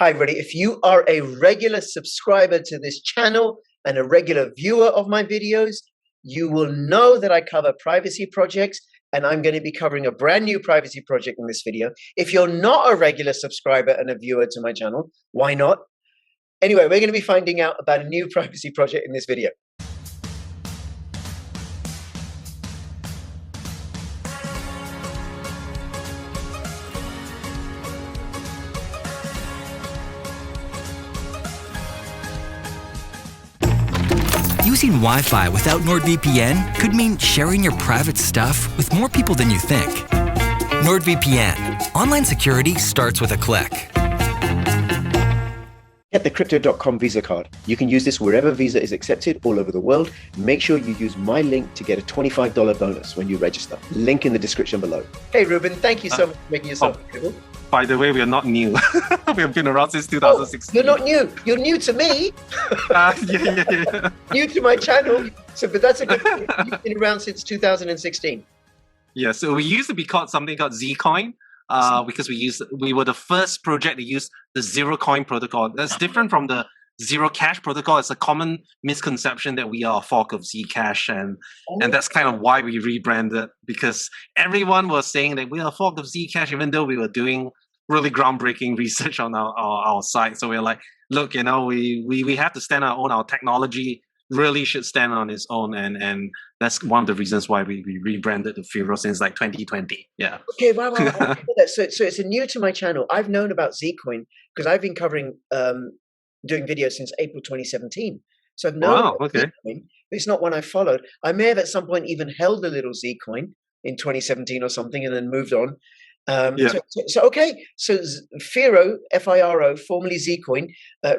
Hi, everybody. If you are a regular subscriber to this channel and a regular viewer of my videos, you will know that I cover privacy projects, and I'm going to be covering a brand new privacy project in this video. If you're not a regular subscriber and a viewer to my channel, why not? Anyway, we're going to be finding out about a new privacy project in this video. Using Wi-Fi without NordVPN could mean sharing your private stuff with more people than you think. NordVPN. Online security starts with a click. Get the Crypto.com Visa card. You can use this wherever Visa is accepted all over the world. Make sure you use my link to get a $25 bonus when you register. Link in the description below. Hey, Reuben, thank you so much for making yourself available. By the way, we are not new. We have been around since 2016. You're not new. You're new to me. Yeah. New to my channel. But that's a good thing. You've been around since 2016. Yeah, so we used to be called something called Zcoin. Because we were the first project to use the zero coin protocol. That's different from the zero cash protocol. It's a common misconception that we are a fork of Zcash, and that's kind of why we rebranded, because everyone was saying that we are a fork of Zcash, even though we were doing really groundbreaking research on our site. So we're like, look, you know, we have to stand on our own. Our technology really should stand on its own, and that's one of the reasons why we rebranded the Firo since like 2020. Yeah. Okay, wow. So it's a new to my channel. I've known about Zcoin because I've been covering doing videos since April 2017. So I've known about Zcoin, but it's not one I followed. I may have at some point even held a little Zcoin in 2017 or something, and then moved on. So Firo, F-I-R-O, formerly Zcoin.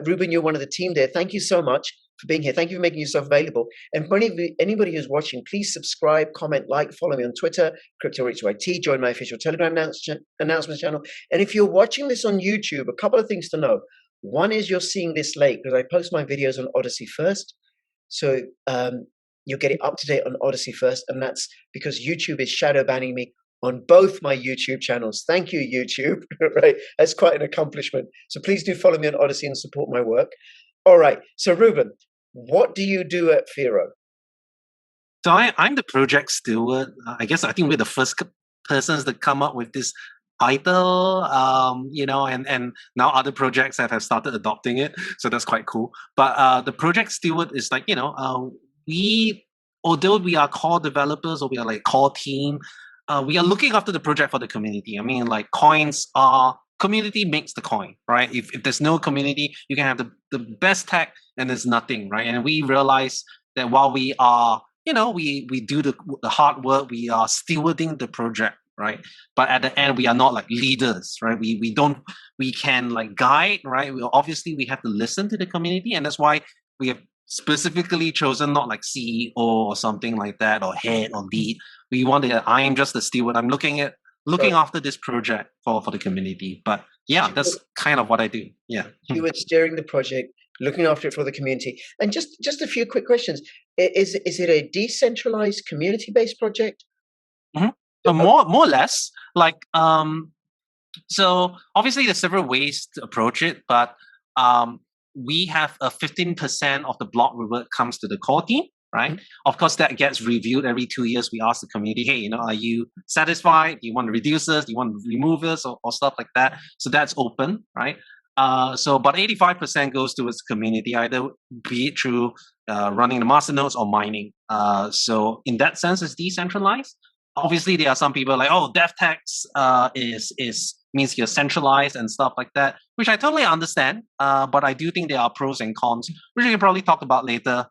Reuben, you're one of the team there. Thank you so much for being here. Thank you for making yourself available. And for anybody who's watching, please subscribe, comment, like, follow me on Twitter, CryptoRich2IT, join my official Telegram announcement channel. And if you're watching this on YouTube, a couple of things to know. One is you're seeing this late because I post my videos on Odyssey first. So you'll get it up to date on Odyssey first. And that's because YouTube is shadow banning me on both my YouTube channels. Thank you, YouTube. Right? That's quite an accomplishment. So please do follow me on Odyssey and support my work. All right. So Reuben, what do you do at Firo? So I'm the project steward. I think we're the first persons that come up with this title, and now other projects have started adopting it. So that's quite cool. But the project steward is like, although we are core developers or we are like core team, we are looking after the project for the community. I mean, like coins are, community makes the coin, right? If there's no community, you can have the best tech and there's nothing, right? And we realize that while we are, we do the hard work, we are stewarding the project, right? But at the end, we are not like leaders, right? We can like guide, right? Obviously we have to listen to the community, and that's why we have specifically chosen not like CEO or something like that, or head or lead. We wanted, I am just the steward. I'm looking after this project for the community. But yeah, that's kind of what I do. Yeah. You were steering the project, looking after it for the community. And just a few quick questions. Is it a decentralized community-based project? Mm-hmm. More or less. Like, so obviously there's several ways to approach it, but we have a 15% of the block reward comes to the core team. Right. Of course, that gets reviewed every 2 years. We ask the community, hey, are you satisfied? Do you want to reduce this? Do you want to remove this or stuff like that? So that's open, right? So about 85% goes towards the community, either be it through running the Masternodes or mining. So in that sense, it's decentralized. Obviously, there are some people like, oh, dev tax means you're centralized and stuff like that, which I totally understand. But I do think there are pros and cons, which we can probably talk about later.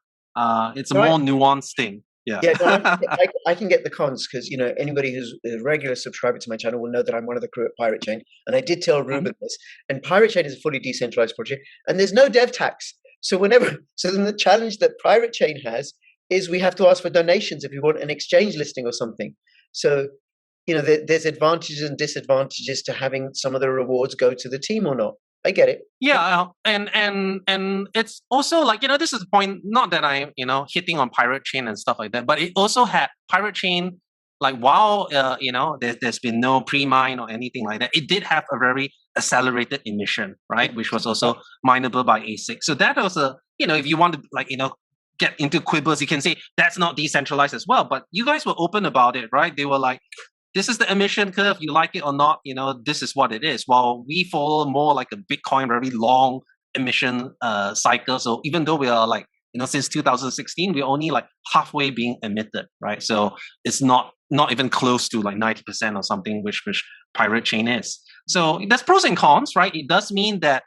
It's a more nuanced thing. Yeah, I can get the cons because anybody who's a regular subscriber to my channel will know that I'm one of the crew at Pirate Chain, and I did tell Reuben this. And Pirate Chain is a fully decentralized project, and there's no dev tax. So then the challenge that Pirate Chain has is we have to ask for donations if we want an exchange listing or something. So there's advantages and disadvantages to having some of the rewards go to the team or not. I get it. Yeah, and it's also like, this is the point, not that I'm, hitting on Pirate Chain and stuff like that, but it also had Pirate Chain, like while, there's been no pre-mine or anything like that, it did have a very accelerated emission, right? Which was also mineable by ASIC. So that was if you want to get into quibbles, you can say that's not decentralized as well. But you guys were open about it, right? They were like, this is the emission curve, you like it or not, this is what it is. While we follow more like a Bitcoin, very long emission cycle. So even though we are since 2016, we're only halfway being emitted, right? So it's not even close to 90% or something, which Pirate Chain is. So there's pros and cons, right? It does mean that,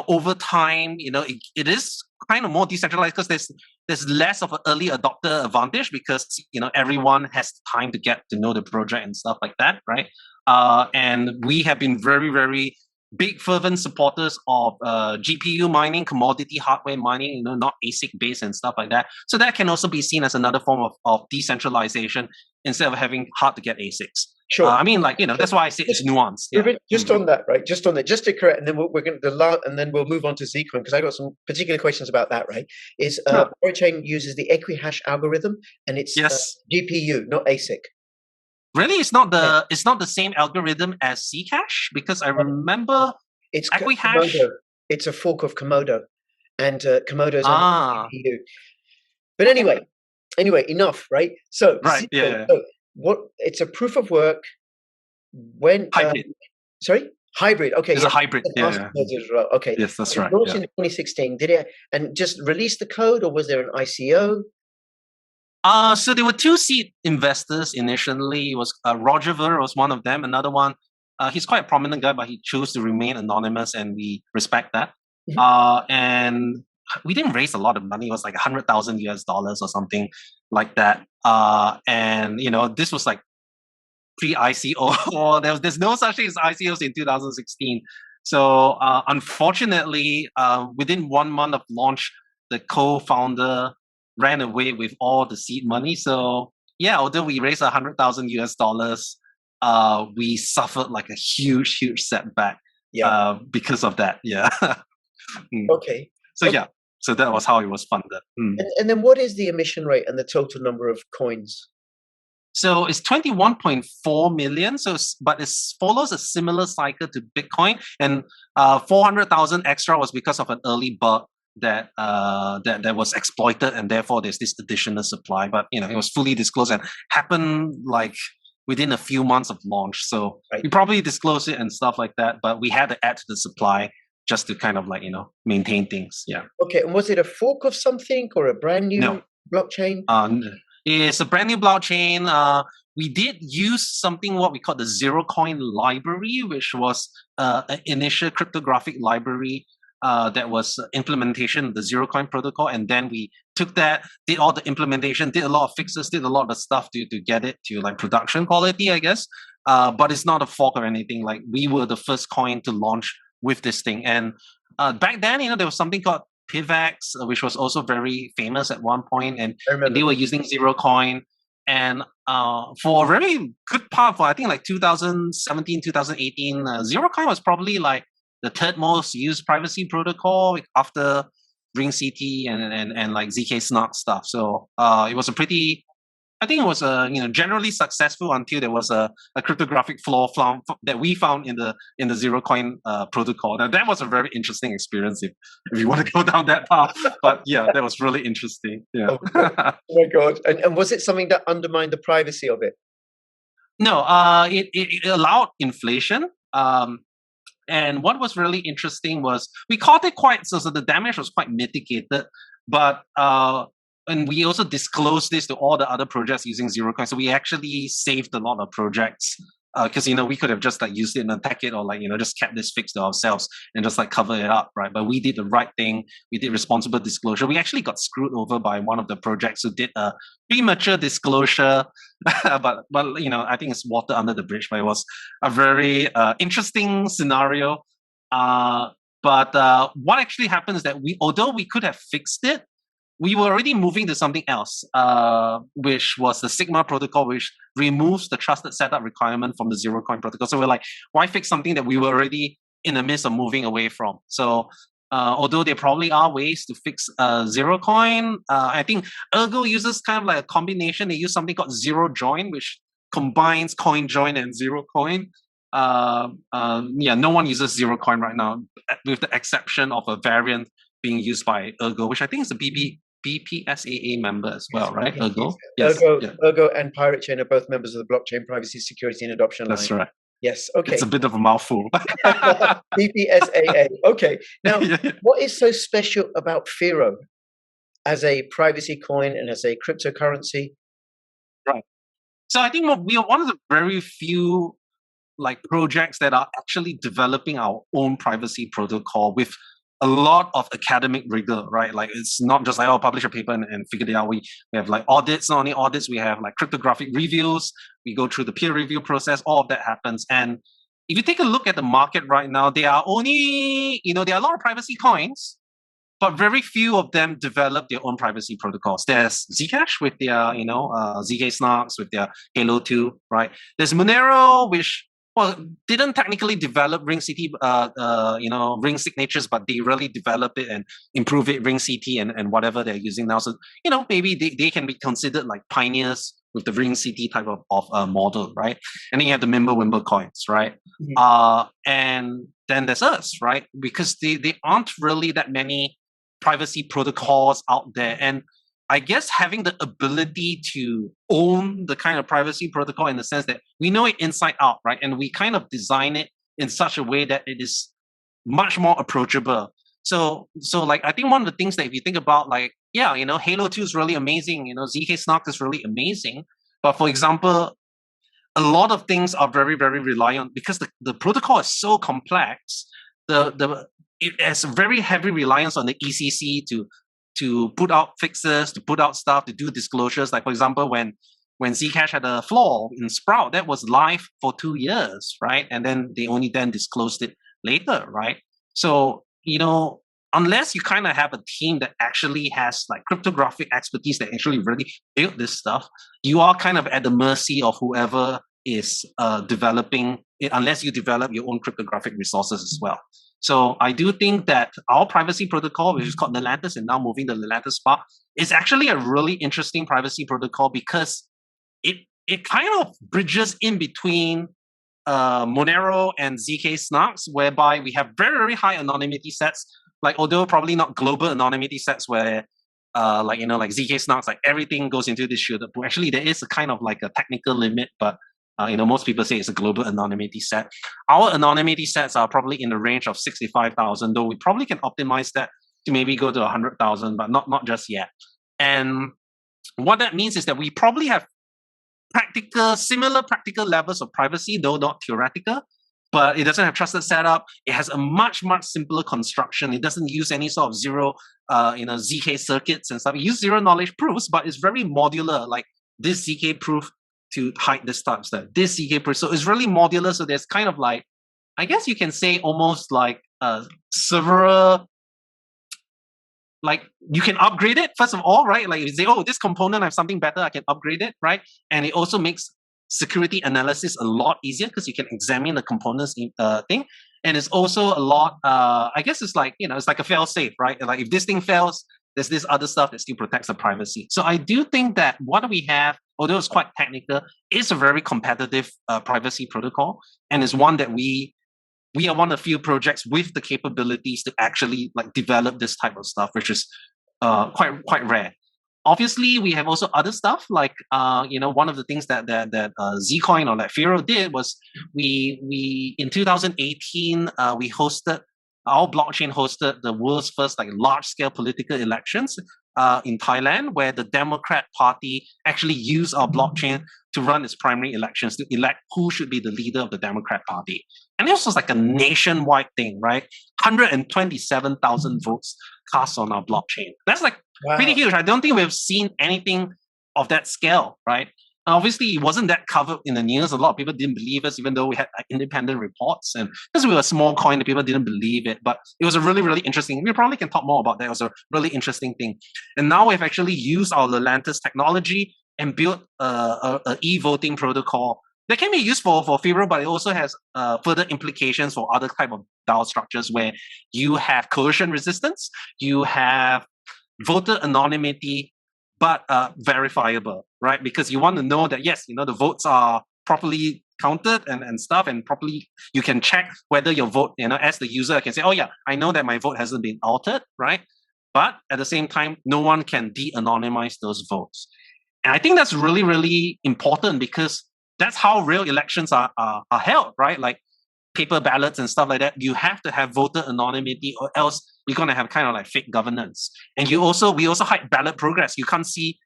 over time, it is kind of more decentralized because there's less of an early adopter advantage because, everyone has time to get to know the project and stuff like that, right? And we have been very, very big fervent supporters of GPU mining, commodity hardware mining, not ASIC based and stuff like that. So that can also be seen as another form of decentralizalization instead of having hard to get ASICs. Sure. That's why I say it's nuanced. Yeah. Just on that, right? Just to correct, and then we're going to and then we'll move on to Zcoin because I got some particular questions about that. Right? Pirate Chain uses the equihash algorithm, and it's GPU, not ASIC. Really, it's not the same algorithm as Zcash because I remember it's equihash. Komodo. It's a fork of Komodo, and Komodo's on GPU. But anyway, enough, right? So right, Zcoin, so it's a proof of work when hybrid. Hybrid. Okay, it's a hybrid. Yeah. Well. Okay, yes, that's right. Launched in 2016. Did it and just release the code, or was there an ICO? So there were two seed investors initially. It was Roger Ver was one of them. Another one, he's quite a prominent guy, but he chose to remain anonymous, and we respect that. Mm-hmm. And we didn't raise a lot of money. It was like $100,000 or something like that. And this was pre-ICO. There's no such thing as ICOs in 2016. So unfortunately, within 1 month of launch, the co-founder ran away with all the seed money. So yeah, although we raised $100,000, we suffered a huge setback because of that. Yeah. Okay. So that was how it was funded. And then what is the emission rate and the total number of coins? So it's 21.4 million. But it follows a similar cycle to Bitcoin, and 400,000 extra was because of an early bug that was exploited, and therefore there's this additional supply. But it was fully disclosed and happened within a few months of launch. So we probably disclosed it and stuff like that, but we had to add to the supply just to kind of maintain things. Yeah. Okay. And was it a fork of something or a brand new blockchain? It's a brand new blockchain. We did use something what we call the Zcoin library, which was an initial cryptographic library that was implementation of the Zcoin protocol, and then we took that, did all the implementation, did a lot of fixes, did a lot of stuff to get it to production quality, I guess. But it's not a fork or anything. We were the first coin to launch with this thing, and back then, there was something called Pivax, which was also very famous at one point, and they were using Zcoin. And for a very good part, for I think 2017, 2018, Zcoin was probably the third most used privacy protocol after RingCT and ZK Snark stuff. So it was generally successful until there was a cryptographic flaw that we found in the Zcoin protocol. Now that was a very interesting experience if you want to go down that path. But yeah, that was really interesting. Yeah. Oh my God! And was it something that undermined the privacy of it? No, it allowed inflation. And what was really interesting was we caught it so the damage was quite mitigated, but and we also disclosed this to all the other projects using Zcoin. So we actually saved a lot of projects because we could have just used it and attack it, or just kept this fixed to ourselves and just cover it up, right? But we did the right thing. We did responsible disclosure. We actually got screwed over by one of the projects who did a premature disclosure, but I think it's water under the bridge. But it was a very interesting scenario. But what actually happened is that although we could have fixed it, we were already moving to something else, which was the Sigma protocol, which removes the trusted setup requirement from the Zcoin protocol. So we're like, why fix something that we were already in the midst of moving away from? So although there probably are ways to fix Zcoin, I think Ergo uses kind of a combination. They use something called Zero Join, which combines CoinJoin and Zcoin. no one uses Zerocoin right now, with the exception of a variant being used by Ergo, which I think is a BPSAA member as well, right? Ergo? Yes. Ergo and Pirate Chain are both members of the Blockchain Privacy, Security and Adoption Line. That's right. Yes, okay. It's a bit of a mouthful. BPSAA. Okay. Now, what is so special about Firo as a privacy coin and as a cryptocurrency? Right. So I think we are one of the very few projects that are actually developing our own privacy protocol with a lot of academic rigor, right? Like, it's not just like, publish a paper and figure it out. We have audits, not only audits, we have cryptographic reviews. We go through the peer review process. All of that happens. And if you take a look at the market right now, there are only, there are a lot of privacy coins, but very few of them develop their own privacy protocols. There's Zcash with their, ZK Snarks with their Halo 2, right? There's Monero, which didn't technically develop Ring CT, Ring signatures, but they really developed it and improved it, Ring CT and whatever they're using now. So, maybe they can be considered pioneers with the Ring CT type of model, right? And then you have the Wimble coins, right? Mm-hmm. And then there's us, right? Because they aren't really that many privacy protocols out there. And I guess having the ability to own the kind of privacy protocol in the sense that we know it inside out, right? And we kind of design it in such a way that it is much more approachable. So I think one of the things that if you think about Halo 2 is really amazing, ZK Snark is really amazing. But for example, a lot of things are very, very reliant because the protocol is so complex. It has a very heavy reliance on the ECC to put out fixes, to put out stuff, to do disclosures. Like, for example, when Zcash had a flaw in Sprout, that was live for 2 years, right? And then they only then disclosed it later, right? So, unless you kind of have a team that actually has cryptographic expertise that actually really built this stuff, you are kind of at the mercy of whoever is developing it, unless you develop your own cryptographic resources as well. So I do think that our privacy protocol, which is called Lelantus and now moving to Lelantus Spark, is actually a really interesting privacy protocol because it kind of bridges in between Monero and ZK Snarks, whereby we have very, very high anonymity sets, although probably not global anonymity sets where ZK Snarks, everything goes into this shielded pool. Actually, there is a kind of a technical limit, but most people say it's a global anonymity set. Our anonymity sets are probably in the range of 65,000, though we probably can optimize that to maybe go to 100,000, but not just yet. And what that means is that we probably have similar practical levels of privacy, though not theoretical, but it doesn't have trusted setup. It has a much, much simpler construction. It doesn't use any sort of zero, ZK circuits and stuff. It uses zero knowledge proofs, but it's very modular, like this ZK proof to hide this type of stuff, this ZK proof. So it's really modular. So there's kind of I guess you can say almost several, you can upgrade it, first of all, right? You say, this component, I have something better, I can upgrade it, right? And it also makes security analysis a lot easier because you can examine the components thing. And it's also a lot, I guess it's it's like a fail safe, right? If this thing fails, there's this other stuff that still protects the privacy. So I do think that what we have, although it's quite technical, is a very competitive privacy protocol. And it's one that we are one of the few projects with the capabilities to actually develop this type of stuff, which is quite rare. Obviously, we have also other stuff one of the things that Zcoin or Firo did was we in 2018 we hosted, our blockchain hosted the world's first large-scale political elections in Thailand, where the Democrat Party actually used our blockchain to run its primary elections to elect who should be the leader of the Democrat Party. And this was a nationwide thing, right? 127,000 votes cast on our blockchain. That's wow, pretty huge. I don't think we've seen anything of that scale, right? Obviously, it wasn't that covered in the news. A lot of people didn't believe us, even though we had independent reports. And because we were a small coin, the people didn't believe it. But it was a really, really interesting. We probably can talk more about that. It was a really interesting thing. And now we've actually used our Lelantus technology and built a e-voting protocol that can be used for Firo, but it also has further implications for other type of DAO structures where you have coercion resistance, you have voter anonymity, but verifiable, right? Because you want to know that, yes, the votes are properly counted and stuff, and properly you can check whether your vote, as the user can say, oh yeah, I know that my vote hasn't been altered, right? But at the same time, no one can de-anonymize those votes. And I think that's really, really important, because that's how real elections are held, right? Like paper ballots and stuff like that. You have to have voter anonymity, or else you're going to have kind of like fake governance. And we also hide ballot progress. You can't see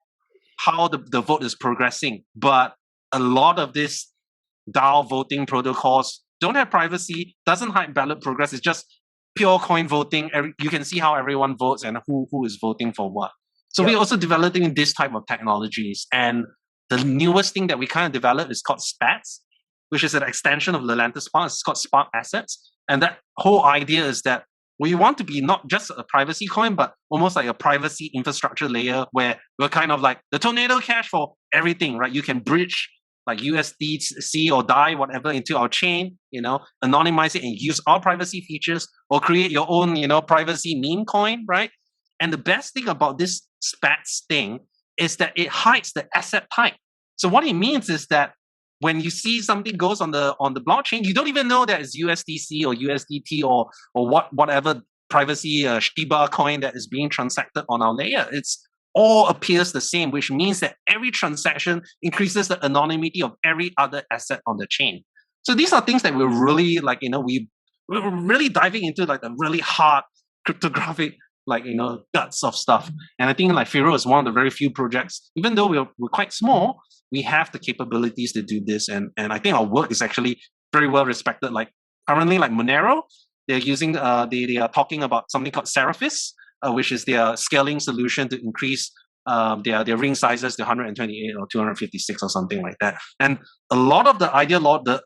how the vote is progressing. But a lot of these DAO voting protocols don't have privacy, doesn't hide ballot progress. It's just pure coin voting. You can see how everyone votes and who is voting for what. So we're also developing this type of technologies. And the newest thing that we kind of developed is called SPATs, which is an extension of Lelanter Spark. It's called Spark Assets. And that whole idea is that we want to be not just a privacy coin, but almost like a privacy infrastructure layer, where we're kind of like the Tornado Cash for everything, right? You can bridge like USDC or DAI, whatever, into our chain, anonymize it and use our privacy features, or create your own, privacy meme coin, right? And the best thing about this SPATs thing is that it hides the asset type. So what it means is that when you see something goes on the blockchain, you don't even know that it's USDC or USDT or whatever privacy Shiba coin that is being transacted on our layer. It's all appears the same, which means that every transaction increases the anonymity of every other asset on the chain. So these are things that we're really we're really diving into like the really hard cryptographic guts of stuff. And I think like Firo is one of the very few projects, even though we're quite small, we have the capabilities to do this. And I think our work is actually very well respected. Like currently, like Monero, they're using they are talking about something called Seraphis, which is their scaling solution to increase their ring sizes to 128 or 256 or something like that. And a lot of the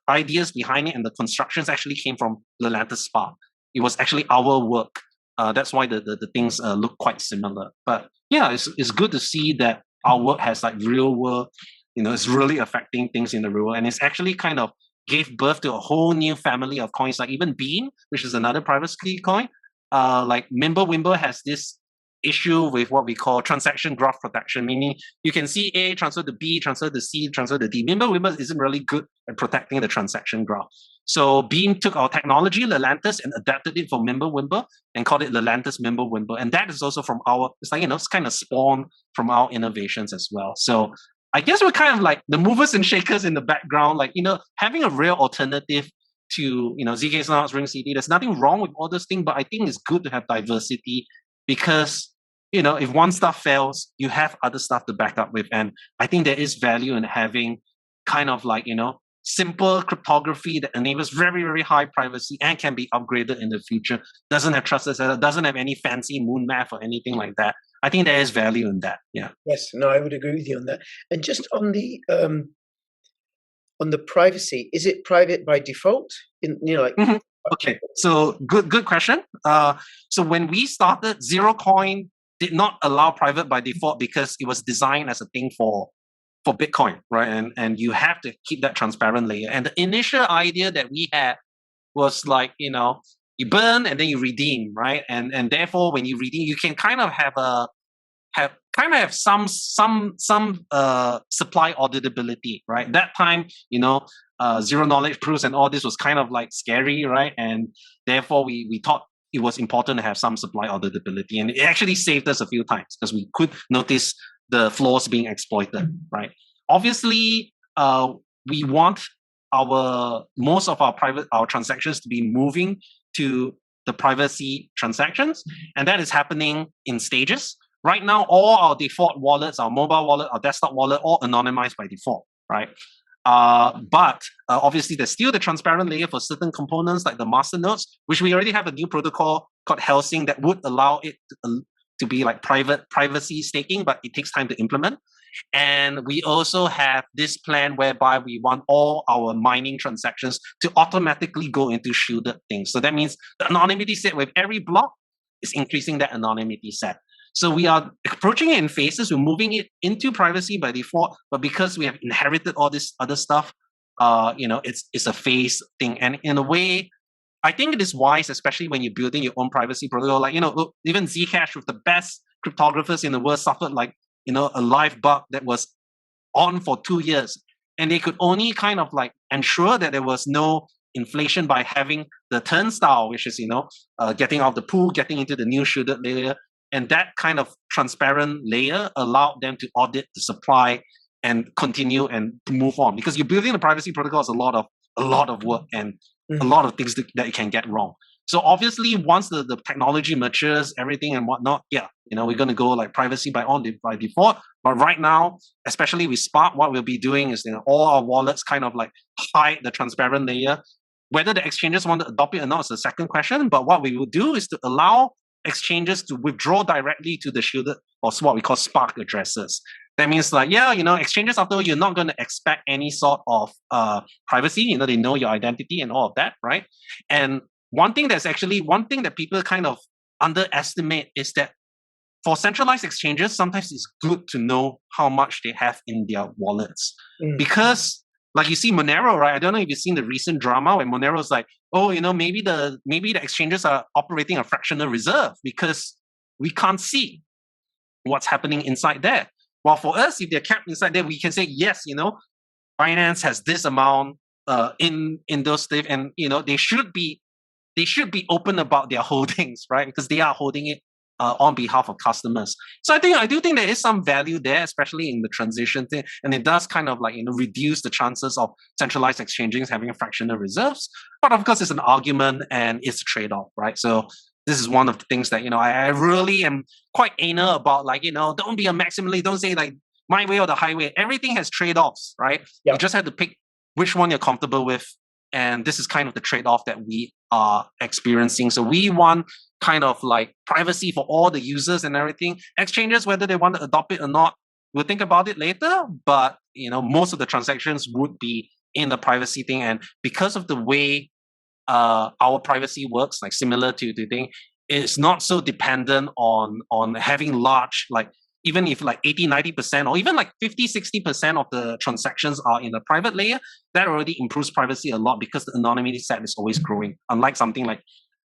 ideas behind it and the constructions actually came from Lelanter Spark. It was actually our work. That's why the things look quite similar. But yeah, it's good to see that our work has like real world, it's really affecting things in the real world. And it's actually kind of gave birth to a whole new family of coins, like even Beam, which is another privacy coin. Like Mimblewimble has this issue with what we call transaction graph protection, meaning you can see A, transfer to B, transfer to C, transfer to D. Mimblewimble isn't really good at protecting the transaction graph. So Beam took our technology, Lelanter's, and adapted it for Mimblewimble and called it Lelanter's Mimblewimble. And that is also from it's kind of spawned from our innovations as well. So I guess we're kind of like the movers and shakers in the background, having a real alternative to, ZK Snarks, Ring CD. There's nothing wrong with all this thing, but I think it's good to have diversity, because, if one stuff fails, you have other stuff to back up with. And I think there is value in having kind of simple cryptography that enables very, very high privacy and can be upgraded in the future. Doesn't have trusted setup, doesn't have any fancy moon math or anything like that. I think there is value in that. Yeah. Yes. No, I would agree with you on that. And just on the privacy, is it private by default? Mm-hmm. Okay. So good question. So when we started, Zerocoin did not allow private by default because it was designed as a thing for Bitcoin, right? And you have to keep that transparent layer. And the initial idea that we had was you burn and then you redeem, right? And therefore, when you redeem, you can kind of have some supply auditability, right? That time, zero knowledge proofs and all this was kind of scary, right? And therefore, we thought it was important to have some supply auditability, and it actually saved us a few times because we could notice the flaws being exploited, right? Obviously, we want most of our transactions to be moving to the privacy transactions, and that is happening in stages. Right now, all our default wallets, our mobile wallet, our desktop wallet, all anonymized by default, right? But obviously, there's still the transparent layer for certain components like the Masternodes, which we already have a new protocol called Helsing that would allow it to be privacy staking, but it takes time to implement. And we also have this plan whereby we want all our mining transactions to automatically go into shielded things. So that means the anonymity set with every block is increasing that anonymity set. So we are approaching it in phases. We're moving it into privacy by default, but because we have inherited all this other stuff, it's a phase thing. And in a way, I think it is wise, especially when you're building your own privacy protocol. Look, even Zcash with the best cryptographers in the world suffered a live bug that was on for 2 years. and they could only kind of like ensure that there was no inflation by having the turnstile, which is, getting out of the pool, getting into the new shielded layer. And that kind of transparent layer allowed them to audit the supply and continue and move on. Because you're building the privacy protocol is a lot of work and a lot of things that you can get wrong. So obviously, once the technology matures, everything and whatnot, we're going to go like privacy by default. But right now, especially with Spark, what we'll be doing is all our wallets kind of like hide the transparent layer. Whether the exchanges want to adopt it or not is the second question. But what we will do is to allow exchanges to withdraw directly to the shielded, or what we call Spark addresses. That means like, exchanges, after all, you're not going to expect any sort of privacy. They know your identity and all of that, right? And one thing that people kind of underestimate is that for centralized exchanges, sometimes it's good to know how much they have in their wallets. Because like you see Monero, right? I don't know if you've seen the recent drama where Monero's like, maybe the exchanges are operating a fractional reserve because we can't see what's happening inside there. While for us, if they're kept inside there, we can say, yes, Binance has this amount in those things, and they should be open about their holdings, right? Because they are holding it on behalf of customers. So I do think there is some value there, especially in the transition thing, and it does kind of like reduce the chances of centralized exchanges having fractional reserves. But of course, it's an argument and it's a trade-off, right? So this is one of the things that I really am quite anal about. Like don't be a maximalist. Don't say like my way or the highway. Everything has trade-offs, right? You just have to pick which one you're comfortable with. And this is kind of the trade-off that we are experiencing. So we want kind of like privacy for all the users and everything. Exchanges, whether they want to adopt it or not, we'll think about it later. But most of the transactions would be in the privacy thing. And because of the way our privacy works, like similar to the thing, it's not so dependent on having large, like even if like 80-90% or even like 50-60% of the transactions are in the private layer, that already improves privacy a lot because the anonymity set is always growing. Unlike something like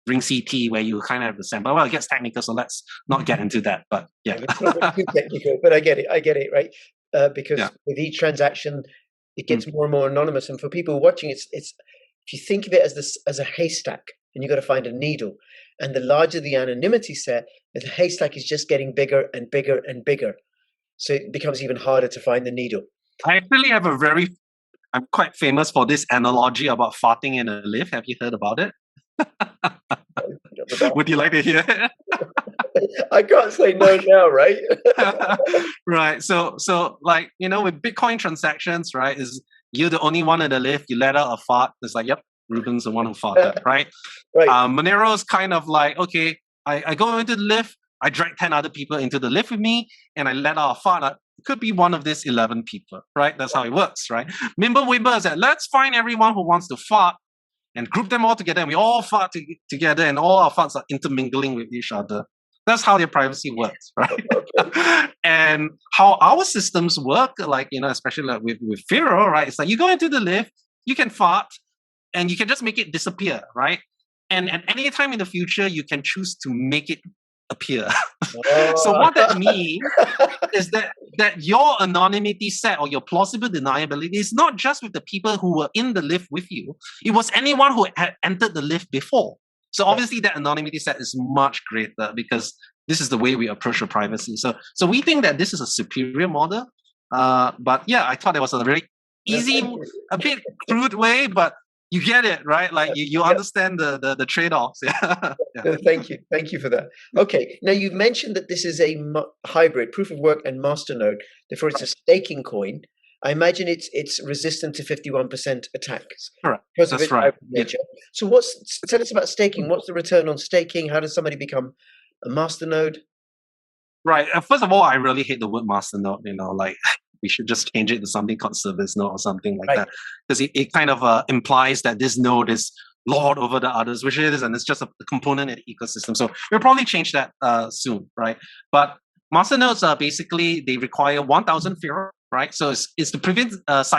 Ring CT where you kind of have the sample. Well, it gets technical, so let's not get into that. But yeah, it's not too technical, but I get it, right? Because with each transaction, it gets more and more anonymous. And for people watching, it's if you think of it as a haystack, and you've got to find a needle. And the larger the anonymity set, the haystack is just getting bigger and bigger and bigger. So it becomes even harder to find the needle. I actually have I'm quite famous for this analogy about farting in a lift. Have you heard about it? Would you like to hear it? I can't say no now, right? Right. So like, with Bitcoin transactions, right, is you're the only one in the lift, you let out a fart. It's like, yep, Reuben's the one who farted, right? Right. Monero is kind of like, okay, I go into the lift, I drag 10 other people into the lift with me, and I let out a fart. It could be one of these 11 people, right? That's how it works, right? Mimblewimble is that let's find everyone who wants to fart and group them all together, and we all fart together, and all our farts are intermingling with each other. That's how their privacy works, right? And how our systems work, like, especially like with Firo, right? It's like you go into the lift, you can fart, and you can just make it disappear, right? And at any time in the future, you can choose to make it appear. So what that means is that your anonymity set or your plausible deniability is not just with the people who were in the lift with you. It was anyone who had entered the lift before. So obviously that anonymity set is much greater because this is the way we approach your privacy. So we think that this is a superior model. But yeah, I thought it was a very easy, a bit crude way, but you get it, right? Like you understand the trade-offs. Yeah. No, thank you for that. Okay, now you've mentioned that this is a hybrid, proof of work and masternode. Therefore, it's a staking coin. I imagine it's resistant to 51% attacks. Correct. That's right. Nature. So tell us about staking. What's the return on staking? How does somebody become a masternode? Right. First of all, I really hate the word masternode. Like we should just change it to something called service node or something like that, because it kind of implies that this node is lord over the others, which it is, and it's just a component in the ecosystem. So we'll probably change that soon, right? But masternodes are basically, they require 1,000 Firo, right? So it's to prevent it's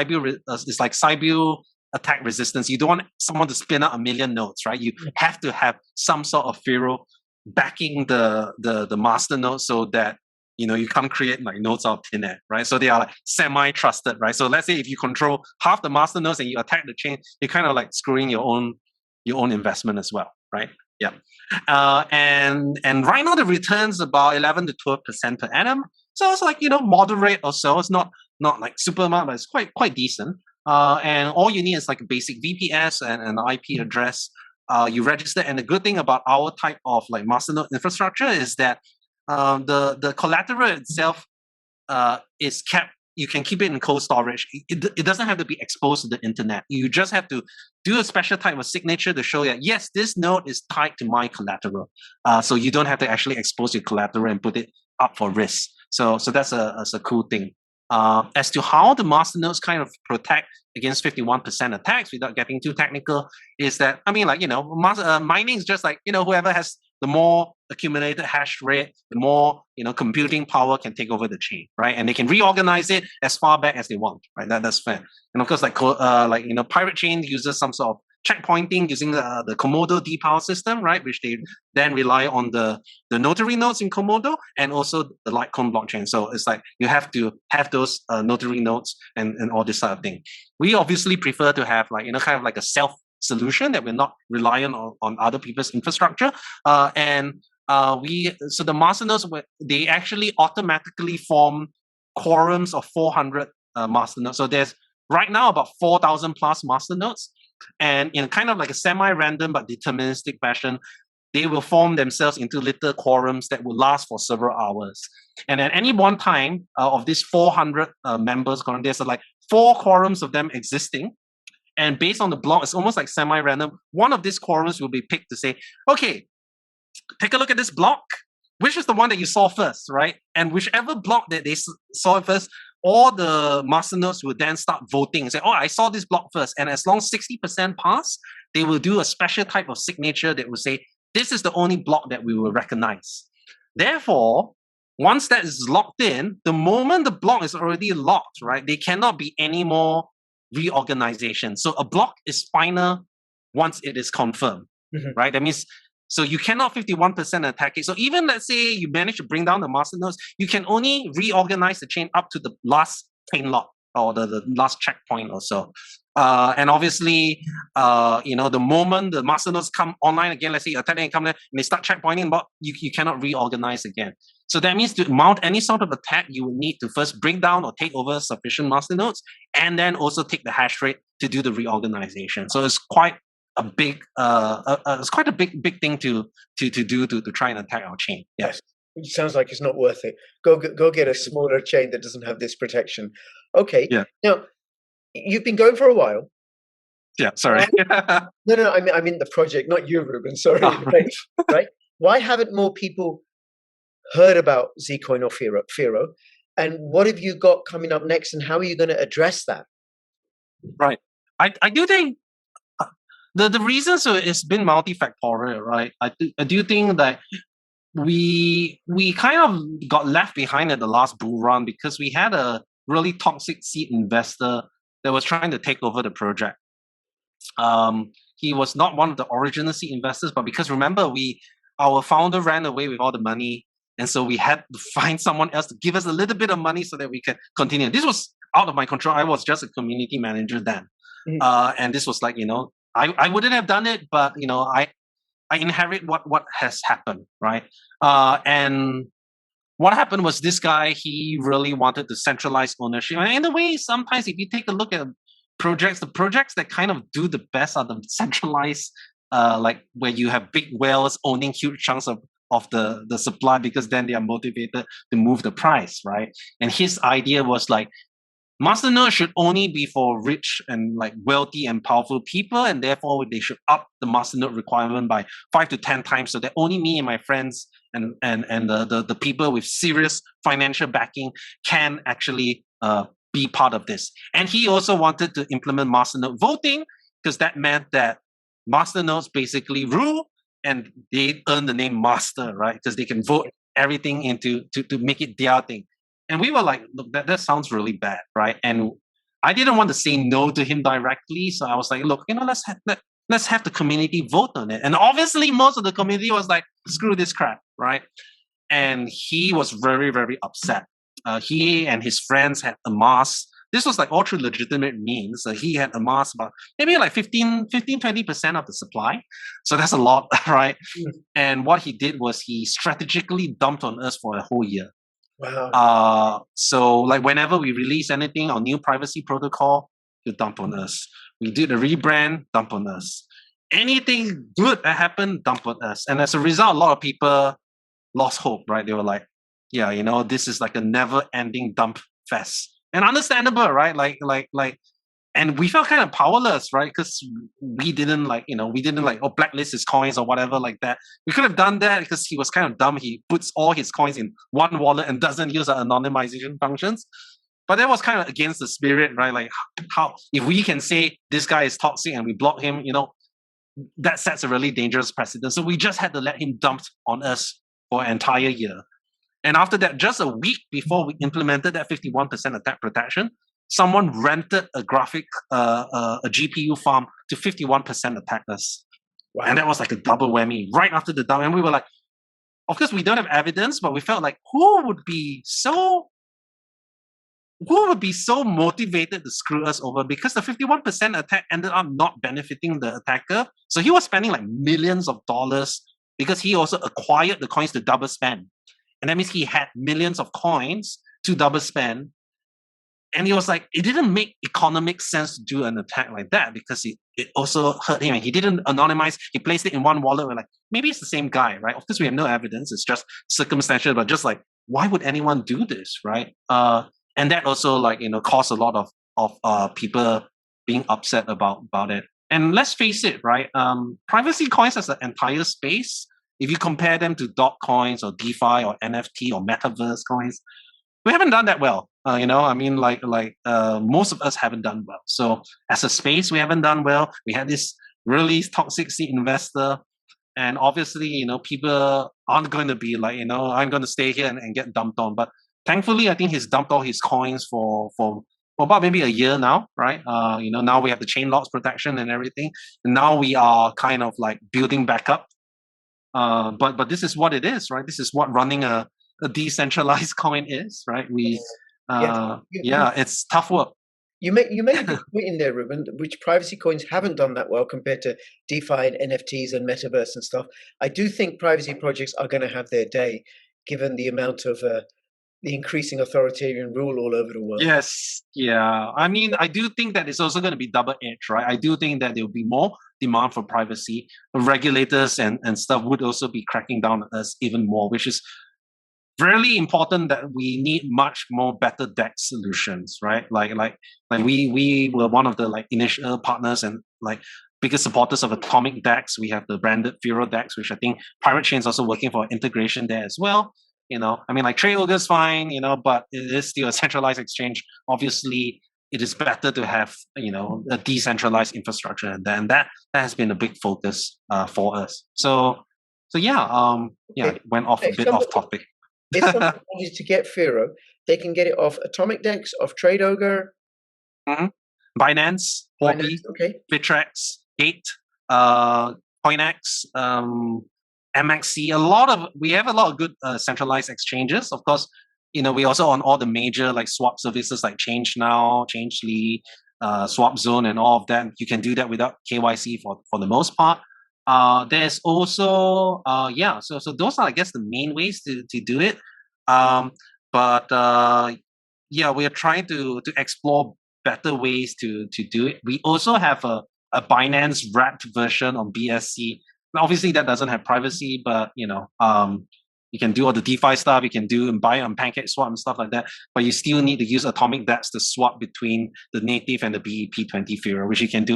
like Cyber attack resistance. You don't want someone to spin out 1 million nodes, right? You have to have some sort of Firo backing the master node so that you can't create like nodes out of thin air, right? So they are like semi-trusted, right? So let's say if you control half the masternodes and you attack the chain, you're kind of like screwing your own investment as well, right? Yeah. And right now the returns about 11 to 12% per annum. So it's like, moderate or so. It's not like super amount, but it's quite decent. And all you need is like a basic VPS and an IP address. You register, and the good thing about our type of like masternode infrastructure is that the collateral itself is kept. You can keep it in cold storage. It doesn't have to be exposed to the internet. You just have to do a special type of signature to show that, yes, this node is tied to my collateral. So you don't have to actually expose your collateral and put it up for risk. So that's a cool thing. As to how the masternodes kind of protect against 51% attacks without getting too technical, is that, mining is just like, whoever has the more accumulated hash rate, the more, computing power can take over the chain, right? And they can reorganize it as far back as they want, right? That's fair. And of course, Pirate Chain uses some sort of checkpointing using the Komodo depower system, right? Which they then rely on the notary nodes in Komodo and also the Litecoin blockchain. So it's like you have to have those notary nodes and all this sort of thing. We obviously prefer to have like, kind of like a self solution that we're not reliant on other people's infrastructure. So the masternodes, they actually automatically form quorums of 400 masternodes. So there's right now about 4,000 plus masternodes. And in kind of like a semi-random but deterministic fashion, they will form themselves into little quorums that will last for several hours. And at any one time of these 400 members, there's like 4 quorums of them existing. And based on the block, it's almost like semi-random. One of these quorums will be picked to say, okay, take a look at this block. Which is the one that you saw first, right? And whichever block that they saw first, all the masternodes will then start voting and say, oh, I saw this block first. And as long as 60% pass, they will do a special type of signature that will say, this is the only block that we will recognize. Therefore, once that is locked in, the moment the block is already locked, right, there cannot be any more reorganization. So a block is final once it is confirmed, right? That means, so you cannot 51% attack it. So even let's say you manage to bring down the masternodes, you can only reorganize the chain up to the last chain lock or the last checkpoint or so. And obviously, the moment the masternodes come online again, let's say attacking come there and they start checkpointing, but you cannot reorganize again. So that means to mount any sort of attack, you will need to first bring down or take over sufficient masternodes, and then also take the hash rate to do the reorganization. So it's quite a big, big thing to do to try and attack our chain. Yes. It sounds like it's not worth it. Go get a smaller chain that doesn't have this protection. Okay. Yeah. Now, you've been going for a while. Yeah. Sorry. No. I mean the project, not you, Reuben. Sorry. Oh, right. Why haven't more people heard about Zcoin or Firo? And what have you got coming up next? And how are you going to address that? Right. I do think the reasons it's been multifactorial, right? I do think that we kind of got left behind at the last bull run because we had a really toxic seed investor that was trying to take over the project. He was not one of the original seed investors, but because remember, our founder ran away with all the money, and so we had to find someone else to give us a little bit of money so that we can continue. This was out of my control. I was just a community manager then, and this was like, I wouldn't have done it, but I inherit what has happened, right? And what happened was this guy, he really wanted to centralize ownership. And in a way, sometimes if you take a look at the projects that kind of do the best are the centralized, like where you have big whales owning huge chunks of the supply, because then they are motivated to move the price, right? And his idea was like, Masternode should only be for rich and like wealthy and powerful people, and therefore they should up the Masternode requirement by 5 to 10 times, so that only me and my friends and the people with serious financial backing can actually be part of this. And he also wanted to implement Masternode voting, because that meant that Masternodes basically rule and they earn the name Master, right? Because they can vote everything into to make it their thing. And we were like, look, that sounds really bad, right? And I didn't want to say no to him directly, so I was like, look, let's have the community vote on it. And obviously, most of the community was like, screw this crap, right? and he was very, very upset. He and his friends had amassed, this was like all through legitimate means. He had amassed about maybe like 20% of the supply. So that's a lot, right? And what he did was he strategically dumped on us for a whole year. Wow. So like whenever we release anything or new privacy protocol, you dump on us. We did a rebrand, dump on us. Anything good that happened, dump on us. And as a result, a lot of people lost hope, right? They were like, yeah, you know, this is like a never-ending dump fest. And understandable, right? And we felt kind of powerless, right? Because we didn't blacklist his coins or whatever like that. We could have done that because he was kind of dumb. He puts all his coins in one wallet and doesn't use our anonymization functions. But that was kind of against the spirit, right? Like how, if we can say this guy is toxic and we block him, you know, that sets a really dangerous precedent. So we just had to let him dump on us for an entire year. And after that, just a week before we implemented that 51% attack protection, someone rented a GPU farm to 51% attack us. Wow. And that was like a double whammy right after the dump. And we were like, of course, we don't have evidence, but we felt like who would be so motivated to screw us over? Because the 51% attack ended up not benefiting the attacker. So he was spending like millions of dollars because he also acquired the coins to double spend. And that means he had millions of coins to double spend. And he was like, it didn't make economic sense to do an attack like that because it also hurt him. And he didn't anonymize. He placed it in one wallet. We're like, maybe it's the same guy, right? Of course, we have no evidence. It's just circumstantial, but just like, why would anyone do this, right? And that also, like, you know, caused a lot of people being upset about it. And let's face it, right? Privacy coins as an entire space, if you compare them to dot coins or DeFi or NFT or metaverse coins, we haven't done that well. You know, I mean, most of us haven't done well. So as a space, we haven't done well. We had this really toxic seed investor. And obviously, you know, people aren't going to be like, you know, I'm going to stay here and get dumped on. But thankfully, I think he's dumped all his coins for about maybe a year now, right? You know, now we have the chain locks protection and everything. And now we are kind of like building back up. But this is what it is, right? This is what running a decentralized coin is, right? It's tough work. You made a good point in there, Reuben, which privacy coins haven't done that well compared to DeFi and NFTs and metaverse and stuff. I do think privacy projects are going to have their day, given the amount of the increasing authoritarian rule all over the world. Yes, yeah. I mean, I do think that it's also going to be double-edged, right? I do think that there will be more demand for privacy. Regulators and stuff would also be cracking down on us even more, which is really important that we need much more better DEX solutions, right? Like we were one of the like initial partners and like biggest supporters of Atomic DEX. We have the branded Firo DEX, which I think Pirate Chain is also working for integration there as well. You know, I mean, like Trade Ogre is fine, you know, but it is still a centralized exchange. Obviously, it is better to have, you know, a decentralized infrastructure, and then that has been a big focus for us. So yeah, went off a bit off topic. If someone wanted to get Firo, they can get it off Atomic DEX, off Trade Ogre, Binance, Huobi, Bittrex, 8, CoinEx, MXC. We have a lot of good centralized exchanges. Of course, you know, we also on all the major like swap services like ChangeNow, Changely, Swap Zone, and all of that. You can do that without KYC for the most part. There's also so those are, I guess, the main ways to do it. We are trying to explore better ways to do it. We also have a Binance wrapped version on BSC. Obviously, that doesn't have privacy, but you know, you can do all the DeFi stuff. You can do and buy on PancakeSwap and stuff like that. But you still need to use Atomic DEX to swap between the native and the BEP20 Firo, which you can do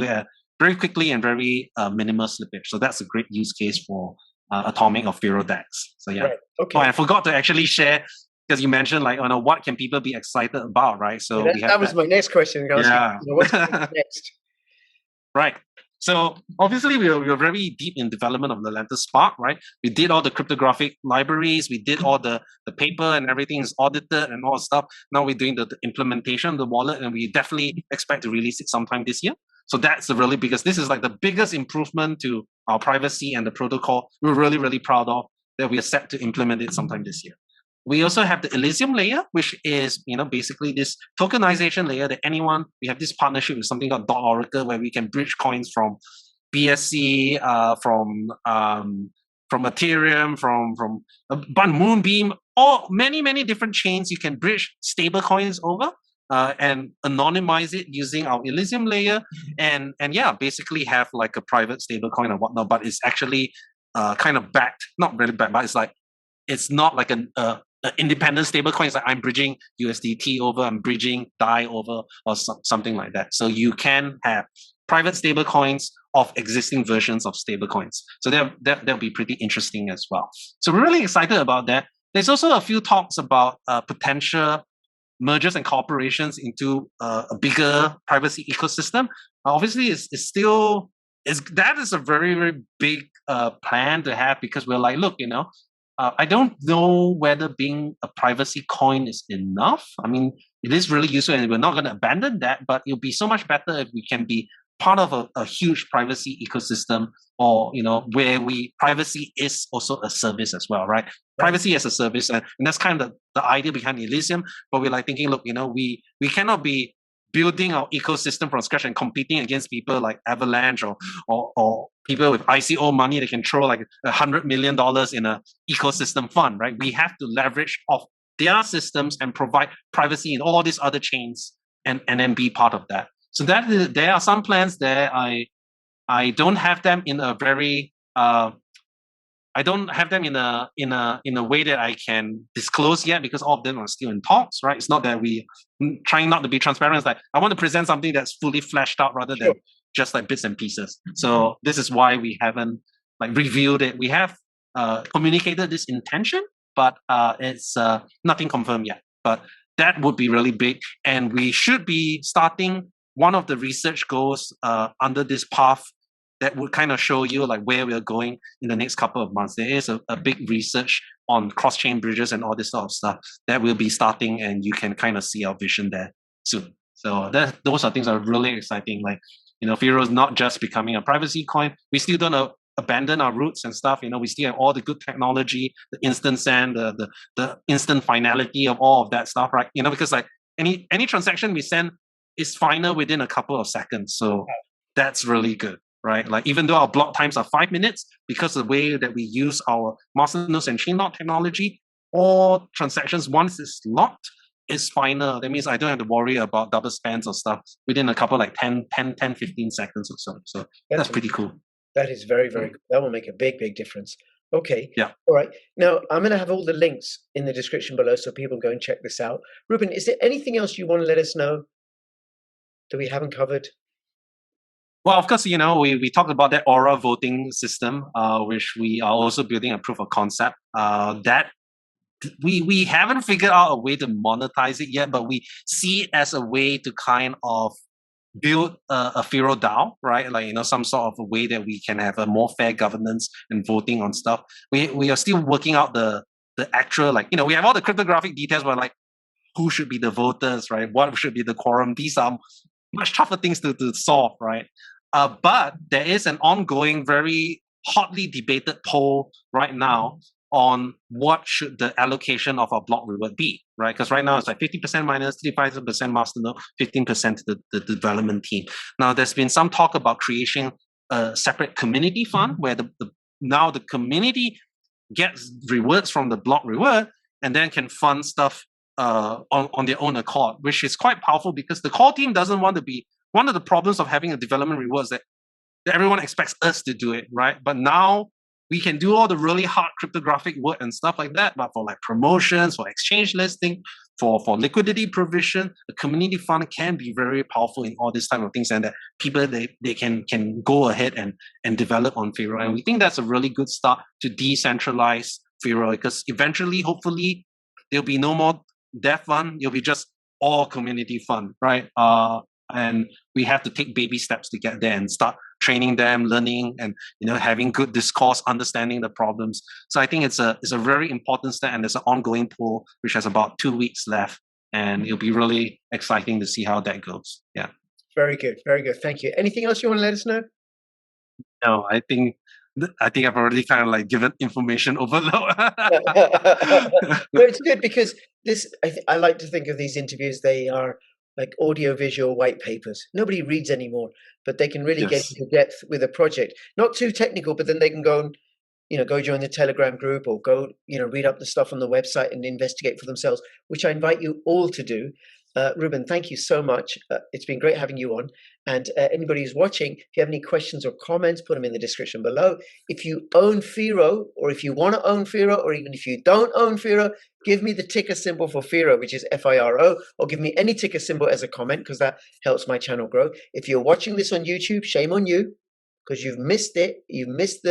very quickly and very minimal slippage. So that's a great use case for Atomic or Firo DEX. So yeah. Right. Okay. Oh, I forgot to actually share, because you mentioned like, what can people be excited about, right? So that was my next question. What's next? Right. So obviously we were very deep in development of the Atlantis Spark, right? We did all the cryptographic libraries, we did all the paper and everything is audited and all stuff. Now we're doing the implementation of the wallet, and we definitely expect to release it sometime this year. So that's the really biggest, this is like the biggest improvement to our privacy and the protocol we're really, really proud of. that we are set to implement it sometime this year. We also have the Elysium layer, which is, basically this tokenization layer that we have this partnership with something called .oracle, where we can bridge coins from BSC, from Ethereum, from Moonbeam, or many different chains. You can bridge stable coins over and anonymize it using our Elysium layer, and basically have like a private stable coin and whatnot. But it's actually kind of backed, not really backed, but it's not like an independent stable coin. It's like I'm bridging USDT over, I'm bridging DAI over, or something like that. So you can have private stable coins of existing versions of stable coins. So that'll be pretty interesting as well. So we're really excited about that. There's also a few talks about potential mergers and corporations into a bigger privacy ecosystem. Obviously, that is a very, very big plan to have, because we're like, look, I don't know whether being a privacy coin is enough. I mean, it is really useful, and we're not going to abandon that, but it'll be so much better if we can be part of a huge privacy ecosystem, or where privacy is also a service as well, right? Privacy as a service, and that's kind of the idea behind Elysium. But we're like thinking, look, we cannot be building our ecosystem from scratch and competing against people like Avalanche or people with ICO money that can throw like $100 million in an ecosystem fund, right? We have to leverage off their systems and provide privacy in all these other chains, and then be part of that. So there are some plans there. I don't have them in a very I don't have them in a way that I can disclose yet, because all of them are still in talks, right? It's not that we trying not to be transparent. It's like I want to present something that's fully fleshed out rather than just like bits and pieces. So this is why we haven't like revealed it. We have communicated this intention, but it's nothing confirmed yet. But that would be really big, and we should be starting one of the research goals under this path that would kind of show you like where we're going in the next couple of months. There is a big research on cross-chain bridges and all this sort of stuff that will be starting, and you can kind of see our vision there soon. So those are things that are really exciting. Like, Firo is not just becoming a privacy coin. We still don't abandon our roots and stuff. We still have all the good technology, the instant send, the instant finality of all of that stuff, right? Because like any transaction we send is final within a couple of seconds. So that's really good. Right, like even though our block times are 5 minutes, because of the way that we use our Masternodes and chain lock technology, all transactions, once it's locked, is final. That means I don't have to worry about double spends or stuff within a couple, like 10, 15 seconds or so. So that's pretty cool. That is very, very good. That will make a big, big difference. Okay. Yeah. All right. Now, I'm going to have all the links in the description below so people can go and check this out. Reuben, is there anything else you want to let us know that we haven't covered? Well, of course, we talked about that Aura voting system, which we are also building a proof of concept. That we haven't figured out a way to monetize it yet, but we see it as a way to kind of build a Firo DAO, right? Like, some sort of a way that we can have a more fair governance and voting on stuff. We are still working out the actual, like, we have all the cryptographic details, but like, who should be the voters, right? What should be the quorum? These are much tougher things to solve, right? But there is an ongoing, very hotly debated poll right now on what should the allocation of our block reward be, right? Because right now it's like 50% miners, 35% Masternode, 15% to the development team. Now there's been some talk about creating a separate community fund where now the community gets rewards from the block reward and then can fund stuff on their own accord, which is quite powerful, because the core team doesn't want to be one of the problems of having a development reward is that everyone expects us to do it, right? But now we can do all the really hard cryptographic work and stuff like that. But for like promotions, for exchange listing, for liquidity provision, the community fund can be very powerful in all these type of things, and that people they can go ahead and develop on Firo. And we think that's a really good start to decentralize Firo, because eventually, hopefully, there'll be no more dev fund, it'll be just all community fund, right? And we have to take baby steps to get there and start training them, learning, and having good discourse, understanding the problems. So I think it's a very important step, and there's an ongoing poll which has about 2 weeks left, and it'll be really exciting to see how that goes. Yeah. Very good, very good. Thank you. Anything else you want to let us know? No, I think I think I've already kind of like given information overload. No, it's good because I like to think of these interviews, they are like audio-visual white papers. Nobody reads anymore, but they can really get Yes. into depth with a project. Not too technical, but then they can go and, go join the Telegram group or go, read up the stuff on the website and investigate for themselves, which I invite you all to do. Reuben, thank you so much. It's been great having you on. And anybody who's watching, if you have any questions or comments, put them in the description below. If you own Firo, or if you want to own Firo, or even if you don't own Firo, give me the ticker symbol for Firo, which is Firo, or give me any ticker symbol as a comment, because that helps my channel grow. If you're watching this on YouTube, shame on you, because you've missed it. You've missed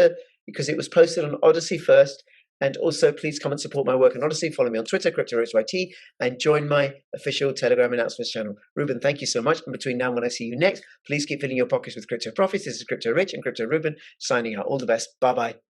because it was posted on Odyssey first. And also, please come and support my work on Odyssey. Follow me on Twitter, CryptoRichYT, and join my official Telegram announcements channel. Reuben, thank you so much. And between now and when I see you next, please keep filling your pockets with crypto profits. This is Crypto Rich and Crypto Reuben signing out. All the best. Bye-bye.